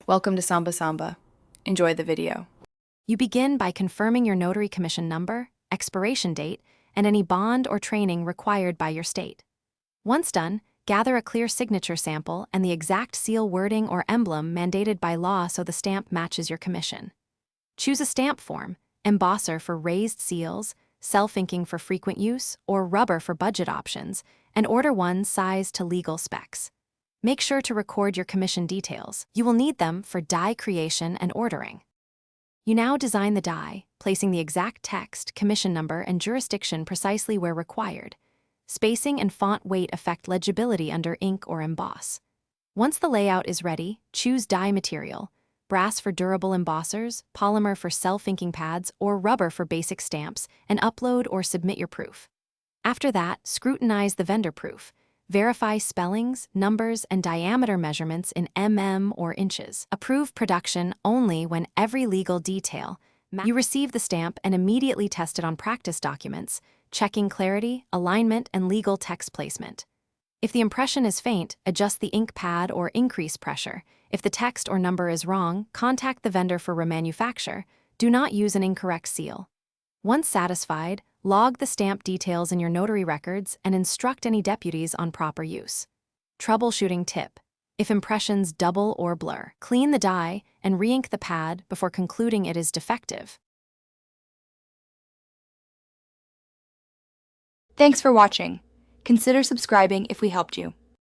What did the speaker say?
Welcome to Samba Samba. Enjoy the video. You begin by confirming your notary commission number, expiration date, and any bond or training required by your state. Once done, gather a clear signature sample and the exact seal wording or emblem mandated by law so the stamp matches your commission. Choose a stamp form, embosser for raised seals, self-inking for frequent use, or rubber for budget options, and order one sized to legal specs. Make sure to record your commission details. You will need them for die creation and ordering. You now design the die, placing the exact text, commission number, and jurisdiction precisely where required. Spacing and font weight affect legibility under ink or emboss. Once the layout is ready, choose die material: brass for durable embossers, polymer for self-inking pads, or rubber for basic stamps, and upload or submit your proof. After that, scrutinize the vendor proof. Verify spellings, numbers, and diameter measurements in mm or inches. Approve production only when every legal detail. You receive the stamp and immediately test it on practice documents, checking clarity, alignment, and legal text placement. If the impression is faint, adjust the ink pad or increase pressure. If the text or number is wrong, contact the vendor for remanufacture. Do not use an incorrect seal. Once satisfied, log the stamp details in your notary records and instruct any deputies on proper use. Troubleshooting tip: if impressions double or blur, clean the die and re-ink the pad before concluding it is defective. Thanks for watching. Consider subscribing if we helped you.